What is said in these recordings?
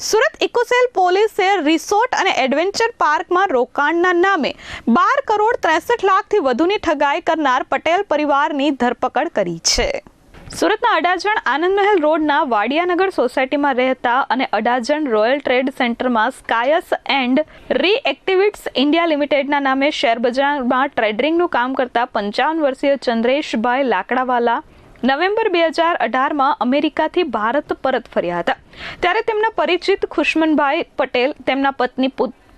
Surat eco cell પોલીસે resort અને adventure પાર્કમાં રોકાણના નામે 12 કરોડ 63 લાખથી વધુની ઠગાઈ કરનાર પટેલ પરિવારની ધરપકડ કરી છે. સુરતના અડાજણ આનંદ મહેલ રોડના વાડિયાનગર સોસાયટીમાં રહેતા અને અડાજણ રોયલ ટ્રેડ સેન્ટરમાં સ્કાયસ એન્ડ રીએક્ટિવિટ્સ ઇન્ડિયા લિમિટેડના નામે શેરબજારમાં ટ્રેડિંગનું કામ કરતા 55 વર્ષીય ચંદ્રેશભાઈ લાકડાવાલા નવેમ્બર 2018માં અમેરિકાથી ભારત પરત ફર્યા હતા. ત્યારે તેમના પરિચિત ખુશમનભાઈ પટેલ, તેમના પત્ની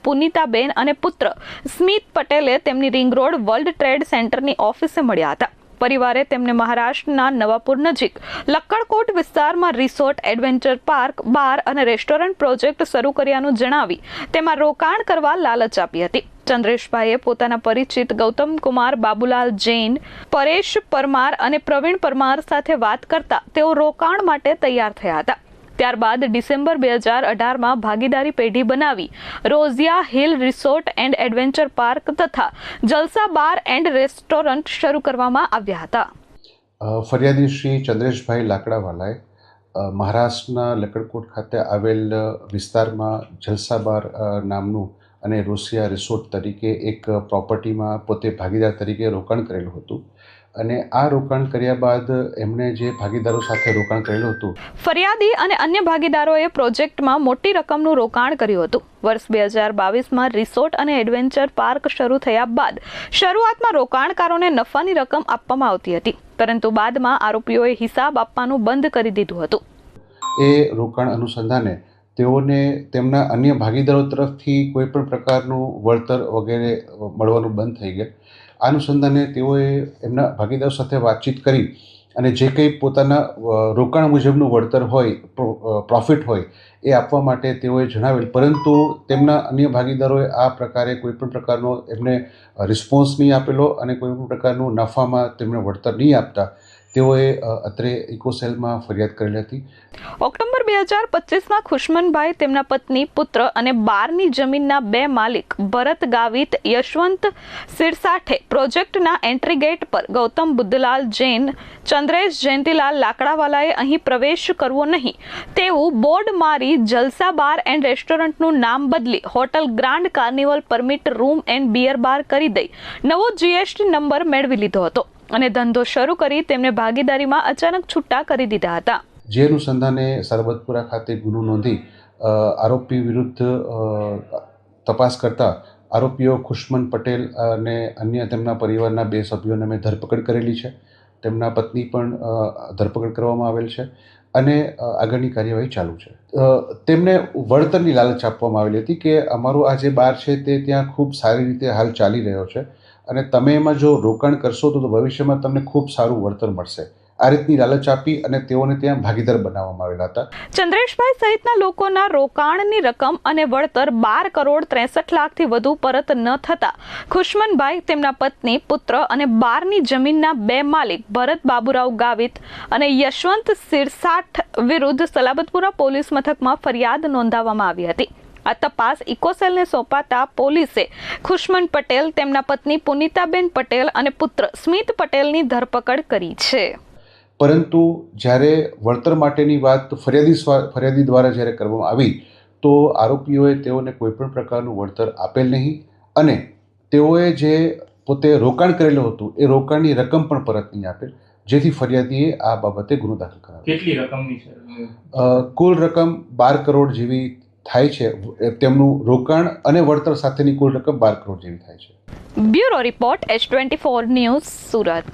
પુનિતાબેન અને પુત્ર સ્મિત પટેલે તેમની રિંગ રોડ વર્લ્ડ ટ્રેડ સેન્ટરની ઓફિસે મળ્યા હતા. પરિવારે તેમને મહારાષ્ટ્રના નવાપુર નજીક લક્કડકોટ વિસ્તારમાં રિસોર્ટ, એડવેન્ચર પાર્ક, બાર અને રેસ્ટોરન્ટ પ્રોજેક્ટ શરૂ કર્યાનું જણાવી તેમાં રોકાણ કરવા લાલચ આપી હતી. ચંદ્રેશભાઈએ પોતાના પરિચિત ગૌતમ કુમાર, બાબુલાલ જૈન, પરેશ પરમાર અને પ્રવીણ પરમાર સાથે વાત કરતા તેઓ રોકાણ માટે તૈયાર થયા હતા. ત્યારબાદ ડિસેમ્બર 2018માં ભાગીદારી પેઢી બનાવી Rozia hill resort and adventure park તથા જલસા બાર એન્ડ રેસ્ટોરન્ટ શરૂ કરવામાં આવ્યા હતા. ફરિયાદી શ્રી ચંદ્રેશભાઈ લાકડાવાલાએ મહારાષ્ટ્રના લક્કડકોટ ખાતે આવેલ વિસ્તારમાં જલસા બાર નામનું અને રોસિયા રિસોર્ટ તરીકે એક પ્રોપર્ટીમાં પોતે ભાગીદાર તરીકે રોકાણ કરેલું હતું. અને આ રોકાણ કર્યા બાદ એમણે જે ભાગીદારો સાથે રોકાણ કરેલું હતું, ફરિયાદી અને અન્ય ભાગીદારોએ પ્રોજેક્ટમાં મોટી રકમનું રોકાણ કર્યું હતું. વર્ષ 2022માં રિસોર્ટ અને એડવેન્ચર પાર્ક શરૂ થયા બાદ શરૂઆતમાં રોકાણકારોને નફાની રકમ આપવામાં આવતી હતી, પરંતુ બાદમાં આરોપીઓએ હિસાબ આપવાનું બંધ કરી દીધું હતું. એ રોકાણ અનુસંધાને તેઓને તેમના અન્ય ભાગીદારો તરફથી કોઈ પણ પ્રકારનું વળતર વગેરે મળવાનું બંધ થઈ ગયું. આ અનુસંધાને તેઓએ એમના ભાગીદારો સાથે વાતચીત કરી અને જે કંઈ પોતાના રોકાણ મુજબનું વળતર હોય, પ્રોફિટ હોય, એ આપવા માટે તેઓએ જણાવેલ, પરંતુ તેમના અન્ય ભાગીદારોએ આ પ્રકારે કોઈ પણ પ્રકારનો એમને રિસ્પોન્સ નહીં આપેલો અને કોઈ પણ પ્રકારનું નફામાં તેમણે વળતર નહીં આપતા તેઓએ અત્રે ઇકોસેલમાં ફરિયાદ કરેલી હતી. ઓક્ટોબર 2025માં ખુશમનભાઈ, તેમના પત્ની, પુત્ર અને બારની જમીનના 2 માલિક ભરત ગાવિત, યશવંત સિરસાઠે પ્રોજેક્ટના એન્ટ્રી ગેટ પર ગૌતમ બુદ્ધલાલ જૈન, ચંદ્રેશ જયંતિલાલ લાકડાવાલાએ અહીં પ્રવેશ કરવો નહીં તેવું બોર્ડ મારી જલસા બાર એન્ડ રેસ્ટોરન્ટનું નામ બદલી hotel grand carnival permit room and beer bar કરી દઈ નવો GST નંબર મેળવી લીધો હતો અને ધંધો શરૂ કરી તેમને ભાગીદારીમાં અચાનક છૂટા કરી દીધા હતા. જે અનુસંધાને સરબતપુરા ખાતે ગુનો નોંધી આરોપી વિરુદ્ધ તપાસ કરતા આરોપીઓ ખુશમન પટેલ અને અન્ય તેમના પરિવારના 2 સભ્યોને મેં ધરપકડ કરેલી છે. તેમના પત્ની પણ ધરપકડ કરવામાં આવેલ છે અને આગળની કાર્યવાહી ચાલુ છે. તેમને વળતરની લાલચ આપવામાં આવેલી હતી કે અમારું આ જે બાર છે તે ત્યાં ખૂબ સારી રીતે હાલ ચાલી રહ્યો છે અને તમે એમાં જો રોકાણ કરશો તો ભવિષ્યમાં તમને ખૂબ સારું વળતર મળશે. આ રીતની લાલચ આપી અને તેઓને ત્યાં ભાગીદાર બનાવવામાં આવેલા હતા. ચંદ્રેશભાઈ સહિતના લોકોના રોકાણની રકમ અને વળતર 12 કરોડ 63 લાખથી વધુ પરત ન થતા ખુશમનભાઈ, તેમના પત્ની, પુત્ર અને બારની જમીનના 2 માલિક ભરત બાબુરાવ ગાવિત અને યશવંત સિરસાઠ વિરુદ્ધ સલાબતપુરા પોલીસ મથકમાં ફરિયાદ નોંધાવવામાં આવી હતી. આ તપાસ ઇકોસેલને સોંપાતા પોલીસે ખુશમન પટેલ, તેમના પત્ની પુનિતાબેન પટેલ અને પુત્ર સ્મિત પટેલની ધરપકડ કરી છે. પરંતુ જ્યારે વળતર માટેની વાત ફરિયાદી દ્વારા જ્યારે કરવામાં આવી તો આરોપીઓએ તેઓને કોઈ પણ પ્રકારનું વળતર આપેલ નહીં અને તેઓએ જે પોતે રોકાણ કરેલું હતું એ રોકાણની રકમ પણ પરત નહીં આપેલ, જેથી ફરિયાદીએ આ બાબતે ગુનો દાખલ કરાવ્યો. કેટલી રકમની છે? કુલ રકમ 12 કરોડ જેવી થાય છે. તેમનું રોકાણ અને વળતર સાથેની કુલ રકમ 12 કરોડ જેવી થાય છે. Bureau report H24 news, Surat.